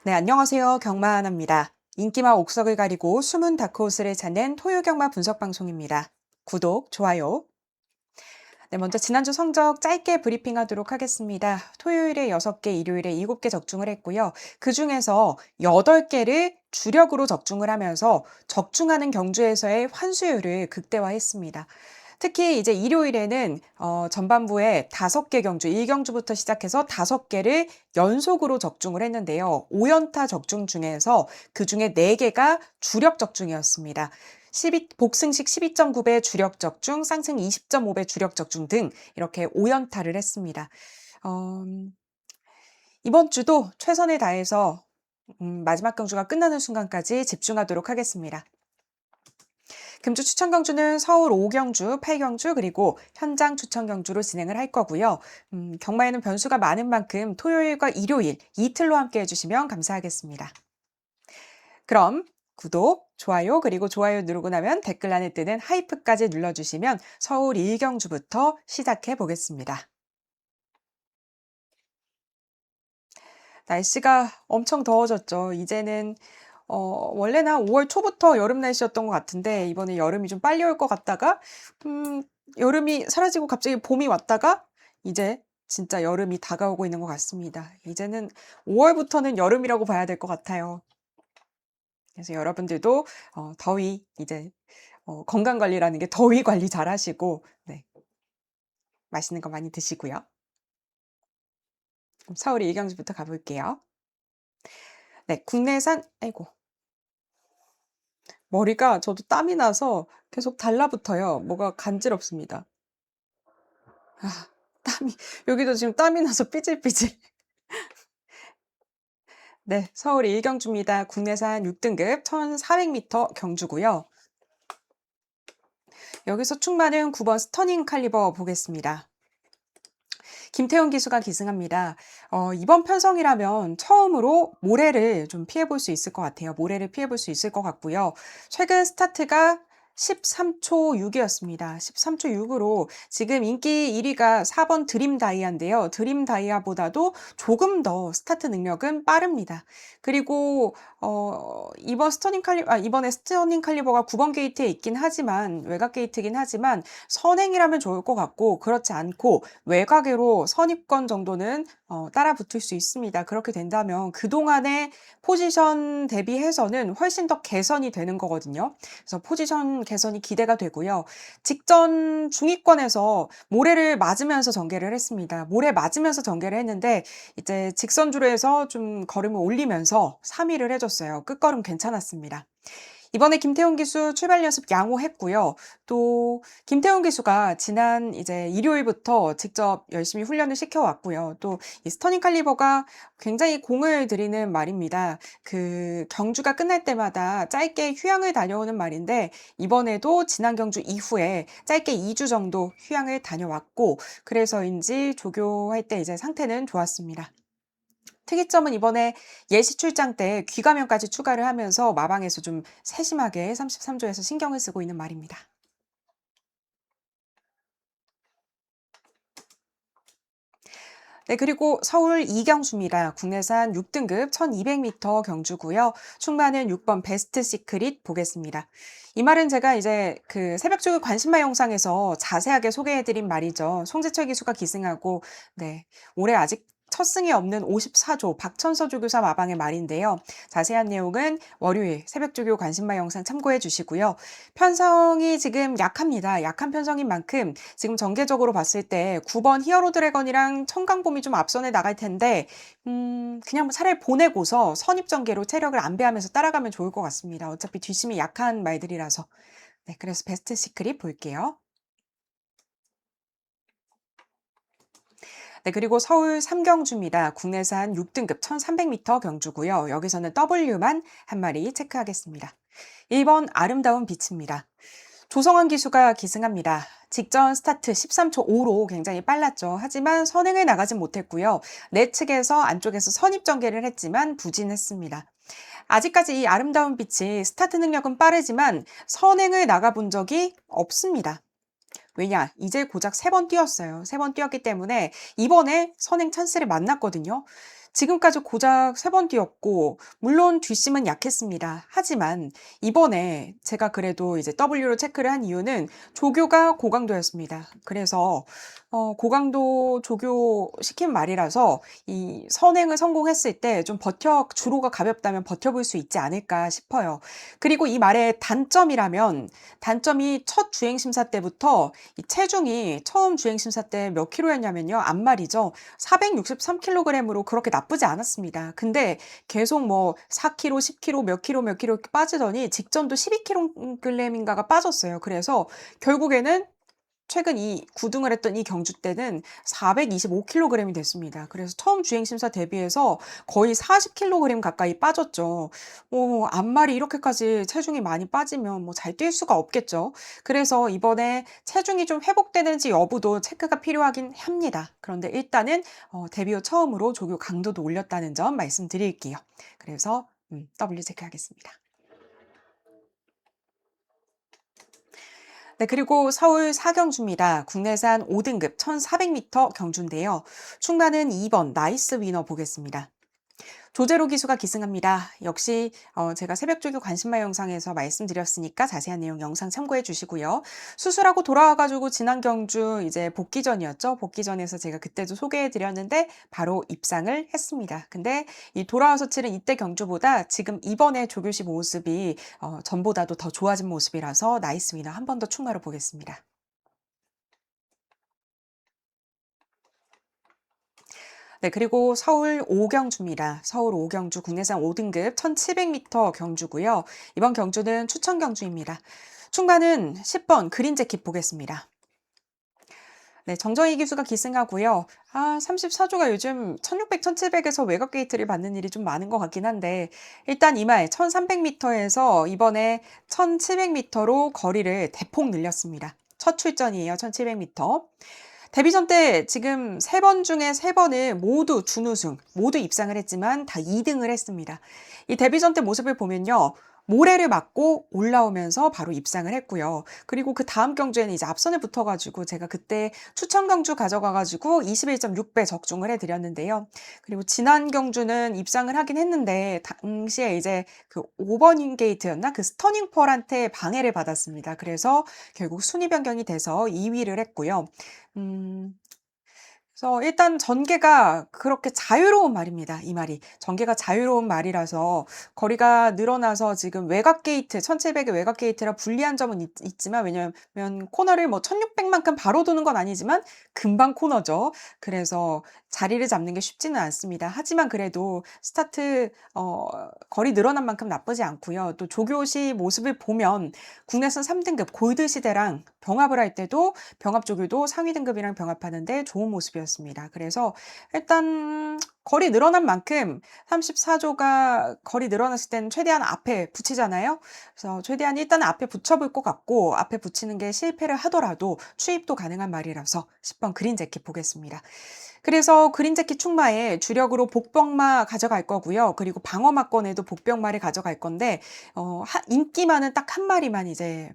네, 안녕하세요. 경마하나입니다. 인기마 옥석을 가리고 숨은 다크호스를 찾는 토요경마 분석 방송입니다. 구독, 좋아요. 네, 먼저 지난주 성적 짧게 브리핑하도록 하겠습니다. 토요일에 6개, 일요일에 7개 적중을 했고요. 그중에서 8개를 주력으로 적중을 하면서 적중하는 경주에서의 환수율을 극대화했습니다. 특히 이제 일요일에는 전반부에 5개 경주, 1경주부터 시작해서 5개를 연속으로 적중을 했는데요. 5연타 적중 중에서 그중에 4개가 주력 적중이었습니다. 복승식 12.9배 주력 적중, 쌍승 20.5배 주력 적중 등 이렇게 5연타를 했습니다. 어, 이번 주도 최선을 다해서 마지막 경주가 끝나는 순간까지 집중하도록 하겠습니다. 금주 추천 경주는 서울 5경주, 8경주 그리고 현장 추천 경주로 진행을 할 거고요. 경마에는 변수가 많은 만큼 토요일과 일요일 이틀로 함께 해주시면 감사하겠습니다. 그럼 구독, 좋아요 그리고 좋아요 누르고 나면 댓글란에 뜨는 하이프까지 눌러주시면 서울 1경주부터 시작해 보겠습니다. 날씨가 엄청 더워졌죠. 이제는 원래는 한 5월 초부터 여름 날씨였던 것 같은데 이번에 여름이 좀 빨리 올 것 같다가 여름이 사라지고 갑자기 봄이 왔다가 이제 진짜 여름이 다가오고 있는 것 같습니다. 이제는 5월부터는 여름이라고 봐야 될 것 같아요. 그래서 여러분들도 더위 이제 건강 관리라는 게 더위 관리 잘 하시고 네. 맛있는 거 많이 드시고요. 그럼 서울 일경주부터 가볼게요. 네, 국내산 아이고 머리가 저도 땀이 나서 계속 달라붙어요. 뭐가 간지럽습니다. 아, 땀이 여기도 지금 땀이 나서 삐질삐질. 네, 서울 일경주입니다. 국내산 6등급 1,400m 경주고요. 여기서 충마는 9번 스터닝 칼리버 보겠습니다. 김태훈 기수가 기승합니다. 이번 편성이라면 처음으로 모래를 좀 피해볼 수 있을 것 같아요. 모래를 피해볼 수 있을 것 같고요. 최근 스타트가 13초 6이었습니다. 13초 6으로 지금 인기 1위가 4번 드림 다이아인데요. 드림 다이아보다도 조금 더 스타트 능력은 빠릅니다. 그리고 이번에 스터닝 칼리버가 9번 게이트에 있긴 하지만 외곽 게이트긴 하지만 선행이라면 좋을 것 같고 그렇지 않고 외곽으로 선입권 정도는 따라 붙을 수 있습니다. 그렇게 된다면 그동안의 포지션 대비해서는 훨씬 더 개선이 되는 거거든요. 그래서 포지션 개선이 기대가 되고요. 직전 중위권에서 모래를 맞으면서 전개를 했습니다. 모래 맞으면서 전개를 했는데 이제 직선주로해서 좀 걸음을 올리면서 3위를 해줬어요. 끝걸음 괜찮았습니다. 이번에 김태훈 기수 출발 연습 양호했고요. 또 김태훈 기수가 지난 이제 일요일부터 직접 열심히 훈련을 시켜왔고요. 또 이 스터닝 칼리버가 굉장히 공을 들이는 말입니다. 그 경주가 끝날 때마다 짧게 휴양을 다녀오는 말인데 이번에도 지난 경주 이후에 짧게 2주 정도 휴양을 다녀왔고 그래서인지 조교할 때 이제 상태는 좋았습니다. 특이점은 이번에 예시 출장 때 귀감염까지 추가를 하면서 마방에서 좀 세심하게 33조에서 신경을 쓰고 있는 말입니다. 네, 그리고 서울 이경수입니다. 국내산 6등급 1200m 경주고요. 충마는 6번 베스트 시크릿 보겠습니다. 이 말은 제가 이제 그 새벽주그 관심마 영상에서 자세하게 소개해드린 말이죠. 송재철 기수가 기승하고, 네, 올해 아직 첫 승이 없는 54조 박천서 조교사 마방의 말인데요. 자세한 내용은 월요일 새벽주교 관심마 영상 참고해 주시고요. 편성이 지금 약합니다. 약한 편성인 만큼 지금 전개적으로 봤을 때 9번 히어로 드래건이랑 청강봄이 좀 앞선에 나갈 텐데 그냥 뭐 차라리 보내고서 선입전개로 체력을 안배하면서 따라가면 좋을 것 같습니다. 어차피 뒷심이 약한 말들이라서. 네, 그래서 베스트 시크릿 볼게요. 네, 그리고 서울 삼경주입니다. 국내산 6등급 1300m 경주고요. 여기서는 W만 한 마리 체크하겠습니다. 1번 아름다운 빛입니다. 조성환 기수가 기승합니다. 직전 스타트 13초 5로 굉장히 빨랐죠. 하지만 선행을 나가진 못했고요. 내측에서 안쪽에서 선입 전개를 했지만 부진했습니다. 아직까지 이 아름다운 빛이 스타트 능력은 빠르지만 선행을 나가본 적이 없습니다. 왜냐? 이제 고작 3번 뛰었어요. 3번 뛰었기 때문에 이번에 선행 찬스를 만났거든요. 지금까지 고작 3번 뛰었고 물론 뒷심은 약했습니다. 하지만 이번에 제가 그래도 이제 W로 체크를 한 이유는 조교가 고강도였습니다. 그래서 고강도 조교시킨 말이라서 이 선행을 성공했을 때 좀 주로가 가볍다면 버텨볼 수 있지 않을까 싶어요. 그리고 이 말의 단점이라면 단점이 첫 주행 심사 때부터 이 체중이 처음 주행 심사 때 몇 킬로였냐면요. 앞말이죠. 463kg으로 그렇게 나쁘지 않았습니다. 근데 계속 뭐 4kg, 10kg, 몇 킬로 이렇게 빠지더니 직전도 12kg인가가 빠졌어요. 그래서 결국에는 최근 이 구등을 했던 이 경주 때는 425kg이 됐습니다. 그래서 처음 주행 심사 대비해서 거의 40kg 가까이 빠졌죠. 앞말이 이렇게까지 체중이 많이 빠지면 뭐 잘 뛸 수가 없겠죠. 그래서 이번에 체중이 좀 회복되는지 여부도 체크가 필요하긴 합니다. 그런데 일단은 데뷔 후 처음으로 조교 강도도 올렸다는 점 말씀드릴게요. 그래서 W 체크하겠습니다. 네, 그리고 서울 사경주입니다. 국내산 5등급 1400m 경주인데요. 충만은 2번 나이스 위너 보겠습니다. 조제로 기수가 기승합니다. 역시 제가 새벽조교 관심마 영상에서 말씀드렸으니까 자세한 내용 영상 참고해 주시고요. 수술하고 돌아와 가지고 지난 경주 이제 복귀전이었죠. 복귀전에서 제가 그때도 소개해 드렸는데 바로 입상을 했습니다. 근데 이 돌아와서 치른 이때 경주보다 지금 이번에 조교시 모습이 전보다도 더 좋아진 모습이라서 나이스 위너 한 번 더 충마로 보겠습니다. 네, 그리고 서울 오경주입니다. 서울 오경주 국내산 5등급 1700m 경주고요. 이번 경주는 추천 경주입니다. 충반은 10번 그린 재킷 보겠습니다. 네, 정정희 기수가 기승하고요. 34조가 요즘 1600, 1700에서 외곽 게이트를 받는 일이 좀 많은 것 같긴 한데 일단 이말 1300m에서 이번에 1700m로 거리를 대폭 늘렸습니다. 첫 출전이에요. 1700m. 데뷔전 때 지금 3번 중에 3번을 모두 준우승, 모두 입상을 했지만 다 2등을 했습니다. 이 데뷔전 때 모습을 보면요. 모래를 맞고 올라오면서 바로 입상을 했고요. 그리고 그 다음 경주에는 이제 앞선에 붙어가지고 제가 그때 추천 경주 가져가가지고 21.6배 적중을 해드렸는데요. 그리고 지난 경주는 입상을 하긴 했는데 당시에 이제 그 5번 게이트였나? 그 스터닝 펄한테 방해를 받았습니다. 그래서 결국 순위 변경이 돼서 2위를 했고요. 음. 그래서 일단 전개가 그렇게 자유로운 말입니다. 이 말이. 전개가 자유로운 말이라서 거리가 늘어나서 지금 외곽 게이트 1700의 외곽 게이트라 불리한 점은 있지만 왜냐면 코너를 뭐 1600만큼 바로 도는 건 아니지만 금방 코너죠. 그래서 자리를 잡는 게 쉽지는 않습니다. 하지만 그래도 스타트 거리 늘어난 만큼 나쁘지 않고요. 또 조교시 모습을 보면 국내선 3등급 골드 시대랑 병합을 할 때도 병합 조교도 상위 등급이랑 병합하는데 좋은 모습이었습니다. 그래서 일단 거리 늘어난 만큼 34조가 거리 늘어났을 때는 최대한 앞에 붙이잖아요. 그래서 최대한 일단 앞에 붙여볼 것 같고 앞에 붙이는 게 실패를 하더라도 추입도 가능한 말이라서 10번 그린 재킷 보겠습니다. 그래서 그린 재킷 충마에 주력으로 복병마 가져갈 거고요. 그리고 방어막권에도 복병마를 가져갈 건데 인기마는 딱 한 마리만 이제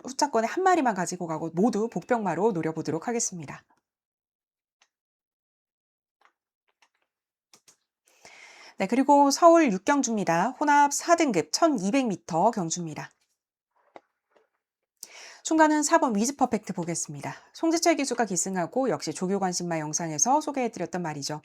후차권에 한 마리만 가지고 가고 모두 복병마로 노려보도록 하겠습니다. 네, 그리고 서울 육경주입니다. 혼합 4등급 1200m 경주입니다. 중간은 4번 위즈 퍼펙트 보겠습니다. 송지철 기수가 기승하고 역시 조교 관심마 영상에서 소개해드렸던 말이죠.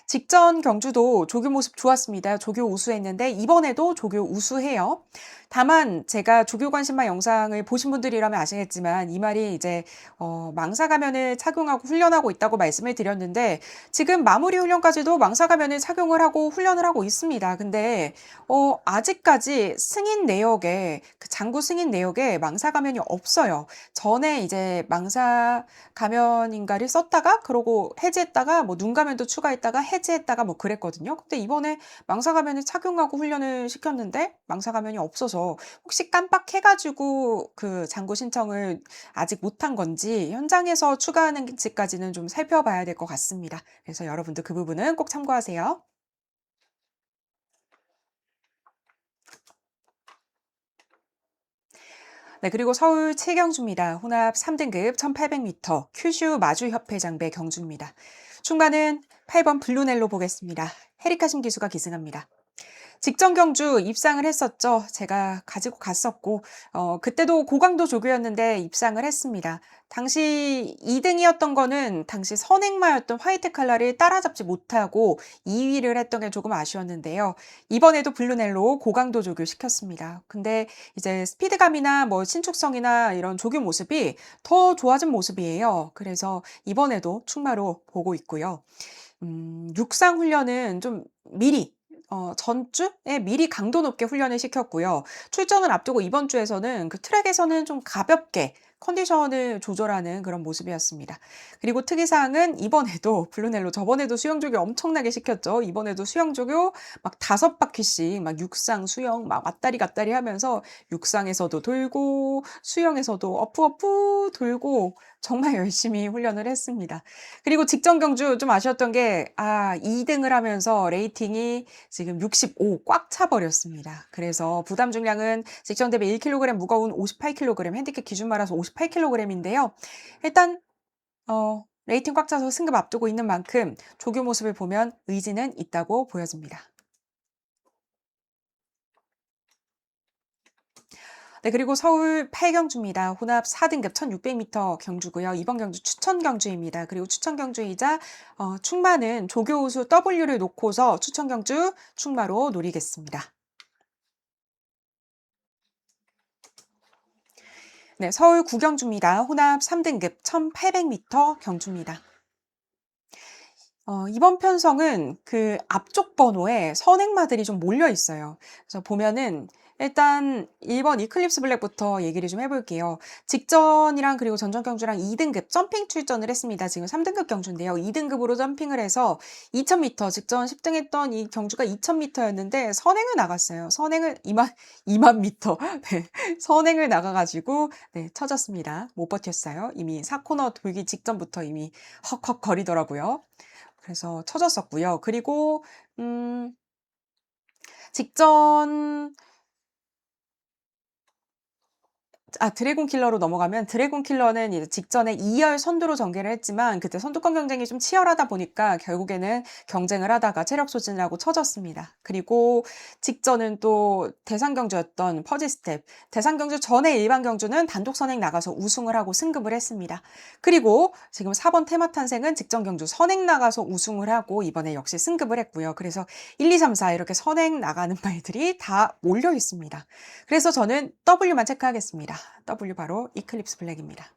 직전 경주도 조교 모습 좋았습니다. 조교 우수했는데 이번에도 조교 우수해요. 다만 제가 조교 관심마 영상을 보신 분들이라면 아시겠지만 이 말이 이제 망사 가면을 착용하고 훈련하고 있다고 말씀을 드렸는데 지금 마무리 훈련까지도 망사 가면을 착용을 하고 훈련을 하고 있습니다. 근데 아직까지 승인 내역에 그 장구 승인 내역에 망사 가면이 없어요. 전에 이제 망사 가면인가를 썼다가 그러고 해지했다가 뭐 눈 가면도 추가했다가 해지했다가 뭐 그랬거든요. 근데 이번에 망사 가면을 착용하고 훈련을 시켰는데 망사 가면이 없어서 혹시 깜빡해 가지고 그 장고 신청을 아직 못한 건지 현장에서 추가하는지까지는 좀 살펴봐야 될 것 같습니다. 그래서 여러분들 그 부분은 꼭 참고하세요. 네, 그리고 서울 최경주입니다. 혼합 3등급 1800m 큐슈 마주협회 장배 경주입니다. 충반은 8번 블루넬로 보겠습니다. 헤리카심 기수가 기승합니다. 직전 경주 입상을 했었죠. 제가 가지고 갔었고, 그때도 고강도 조교였는데 입상을 했습니다. 당시 2등이었던 거는 당시 선행마였던 화이트 칼라를 따라잡지 못하고 2위를 했던 게 조금 아쉬웠는데요. 이번에도 블루넬로 고강도 조교 시켰습니다. 근데 이제 스피드감이나 뭐 신축성이나 이런 조교 모습이 더 좋아진 모습이에요. 그래서 이번에도 충마로 보고 있고요. 육상 훈련은 좀 미리 전주에 미리 강도 높게 훈련을 시켰고요. 출전을 앞두고 이번 주에서는 그 트랙에서는 좀 가볍게 컨디션을 조절하는 그런 모습이었습니다. 그리고 특이사항은 이번에도 블루넬로 저번에도 수영조교 엄청나게 시켰죠. 이번에도 수영조교 막 5바퀴씩 막 육상, 수영 막 왔다리 갔다리 하면서 육상에서도 돌고 수영에서도 어프어프 돌고 정말 열심히 훈련을 했습니다. 그리고 직전 경주 좀 아쉬웠던 게 2등을 하면서 레이팅이 지금 65 꽉 차 버렸습니다. 그래서 부담 중량은 직전 대비 1kg 무거운 58kg 핸디캡 기준 말아서 58kg인데요. 일단 레이팅 꽉 차서 승급 앞두고 있는 만큼 조교 모습을 보면 의지는 있다고 보여집니다. 네, 그리고 서울 8경주입니다. 혼합 4등급 1600m 경주고요. 이번 경주 추천 경주입니다. 그리고 추천 경주이자 충마는 조교 우수 W를 놓고서 추천 경주 충마로 노리겠습니다. 네, 서울 9경주입니다. 혼합 3등급 1800m 경주입니다. 이번 편성은 그 앞쪽 번호에 선행마들이 좀 몰려 있어요. 그래서 보면은 일단 1번 이클립스 블랙부터 얘기를 좀 해볼게요. 직전이랑 그리고 전전 경주랑 2등급 점핑 출전을 했습니다. 지금 3등급 경주인데요. 2등급으로 점핑을 해서 2000m 직전 10등 했던 이 경주가 2000m였는데 선행을 나갔어요. 선행을 2만 미터. 네, 선행을 나가가지고 네, 쳐졌습니다. 못 버텼어요. 이미 4코너 돌기 직전부터 이미 헉헉 거리더라고요. 그래서 쳐졌었고요. 그리고 직전 드래곤 킬러로 넘어가면 드래곤 킬러는 이제 직전에 2열 선두로 전개를 했지만 그때 선두권 경쟁이 좀 치열하다 보니까 결국에는 경쟁을 하다가 체력 소진을 하고 쳐졌습니다. 그리고 직전은 또 대상 경주였던 퍼지 스텝. 대상 경주 전에 일반 경주는 단독 선행 나가서 우승을 하고 승급을 했습니다. 그리고 지금 4번 테마 탄생은 직전 경주 선행 나가서 우승을 하고 이번에 역시 승급을 했고요. 그래서 1, 2, 3, 4 이렇게 선행 나가는 말들이 다 몰려 있습니다. 그래서 저는 W만 체크하겠습니다. W 바로 이클립스 블랙입니다.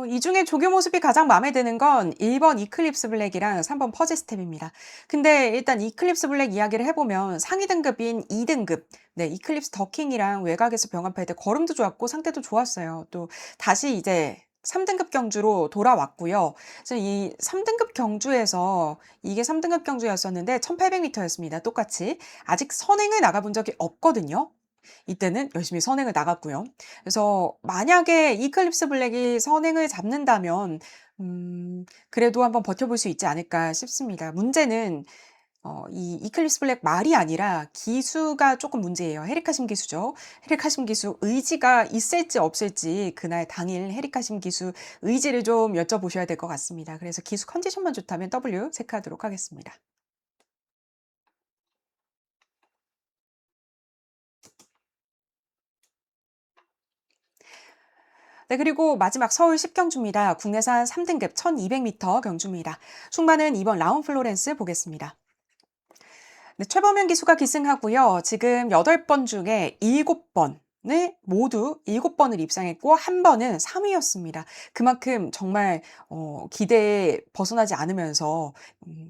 이 중에 조교 모습이 가장 마음에 드는 건 1번 이클립스 블랙이랑 3번 퍼지 스텝입니다. 근데 일단 이클립스 블랙 이야기를 해보면 상위 등급인 2등급, 네, 이클립스 더킹이랑 외곽에서 병합할 때 걸음도 좋았고 상태도 좋았어요. 또 다시 이제 3등급 경주로 돌아왔고요. 그래서 이 3등급 경주에서 이게 3등급 경주였었는데 1800m였습니다. 똑같이. 아직 선행을 나가본 적이 없거든요. 이때는 열심히 선행을 나갔고요. 그래서 만약에 이클립스 블랙이 선행을 잡는다면 그래도 한번 버텨볼 수 있지 않을까 싶습니다. 문제는 이 이클립스 블랙 말이 아니라 기수가 조금 문제예요. 헤리카심 기수죠. 헤리카심 기수 의지가 있을지 없을지 그날 당일 헤리카심 기수 의지를 좀 여쭤보셔야 될 것 같습니다. 그래서 기수 컨디션만 좋다면 W 체크하도록 하겠습니다. 네, 그리고 마지막 서울 10경주입니다. 국내산 3등급 1200m 경주입니다. 충마는 이번 라운 플로렌스 보겠습니다. 네, 최범현 기수가 기승하고요. 지금 8번 중에 7번을 모두 7번을 입상했고 한 번은 3위였습니다. 그만큼 정말 기대에 벗어나지 않으면서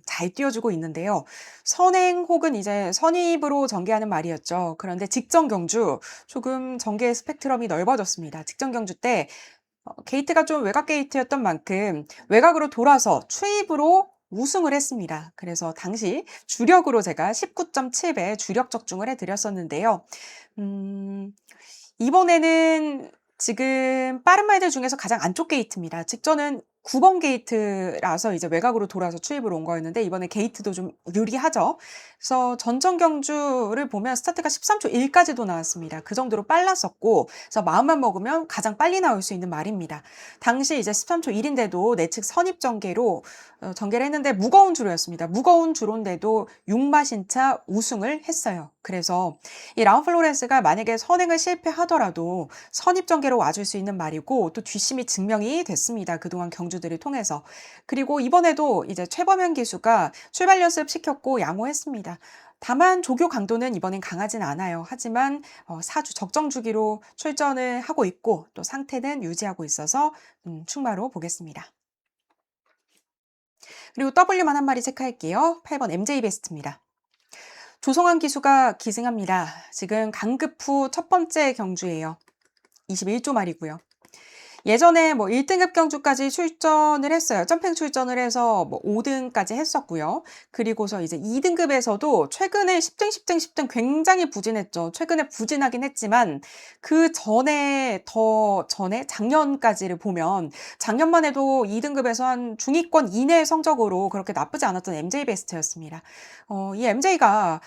잘 뛰어주고 있는데요. 선행 혹은 이제 선입으로 전개하는 말이었죠. 그런데 직전 경주 조금 전개 스펙트럼이 넓어졌습니다. 직전 경주 때 게이트가 좀 외곽 게이트였던 만큼 외곽으로 돌아서 추입으로 우승을 했습니다. 그래서 당시 주력으로 제가 19.7배 주력 적중을 해드렸었는데요. 이번에는 지금 빠른 말들 중에서 가장 안쪽 게이트입니다. 직전은 9번 게이트라서 이제 외곽으로 돌아서 추입을 온 거였는데 이번에 게이트도 좀 유리하죠. 그래서 전전 경주를 보면 스타트가 13초 1까지도 나왔습니다. 그 정도로 빨랐었고 그래서 마음만 먹으면 가장 빨리 나올 수 있는 말입니다. 당시 이제 13초 1인데도 내측 선입 전개로 전개를 했는데 무거운 주로였습니다. 무거운 주로인데도 6마신차 우승을 했어요. 그래서 이 라운플로렌스가 만약에 선행을 실패하더라도 선입 전개로 와줄 수 있는 말이고 또 뒷심이 증명이 됐습니다. 그동안 경주들을 통해서. 그리고 이번에도 이제 최범현 기수가 출발 연습 시켰고 양호했습니다. 다만 조교 강도는 이번엔 강하진 않아요. 하지만 4주 적정 주기로 출전을 하고 있고 또 상태는 유지하고 있어서 충마로 보겠습니다. 그리고 W만 한 마리 체크할게요. 8번 MJ 베스트입니다. 조성환 기수가 기승합니다. 지금 강급 후 첫 번째 경주예요. 21조 말이고요. 예전에 뭐 1등급 경주까지 출전을 했어요. 점핑 출전을 해서 뭐 5등까지 했었고요. 그리고서 이제 2등급에서도 최근에 10등, 10등, 10등 굉장히 부진했죠. 최근에 부진하긴 했지만 그 전에 더 전에 작년까지를 보면 작년만 해도 2등급에서 한 중위권 이내 성적으로 그렇게 나쁘지 않았던 MJ 베스트였습니다. 이 MJ가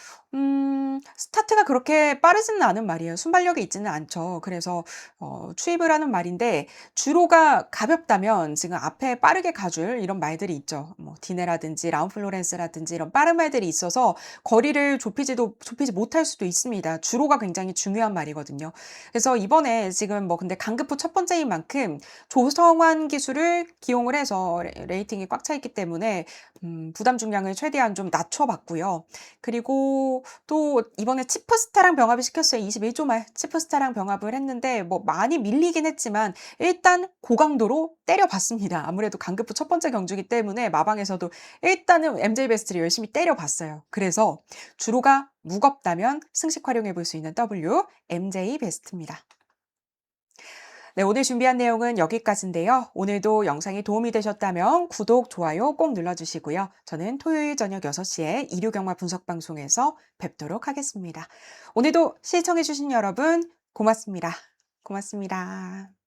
스타트가 그렇게 빠르지는 않은 말이에요. 순발력이 있지는 않죠. 그래서 추입을 하는 말인데 주로가 가볍다면 지금 앞에 빠르게 가줄 이런 말들이 있죠. 뭐 디네라든지 라운플로렌스라든지 이런 빠른 말들이 있어서 거리를 좁히지 못할 수도 있습니다. 주로가 굉장히 중요한 말이거든요. 그래서 이번에 지금 뭐 근데 강급 후 첫 번째인 만큼 조성환 기수를 기용을 해서 레이팅이 꽉 차 있기 때문에 부담 중량을 최대한 좀 낮춰봤고요. 그리고 또 이번에 치프스타랑 병합을 시켰어요. 21조 말 치프스타랑 병합을 했는데 뭐 많이 밀리긴 했지만 일단 고강도로 때려봤습니다. 아무래도 강급 후 첫 번째 경주기 때문에 마방에서도 일단은 MJ 베스트를 열심히 때려봤어요. 그래서 주로가 무겁다면 승식 활용해 볼 수 있는 W MJ 베스트입니다. 네, 오늘 준비한 내용은 여기까지인데요. 오늘도 영상이 도움이 되셨다면 구독, 좋아요 꼭 눌러주시고요. 저는 토요일 저녁 6시에 일요경마 분석방송에서 뵙도록 하겠습니다. 오늘도 시청해주신 여러분 고맙습니다. 고맙습니다.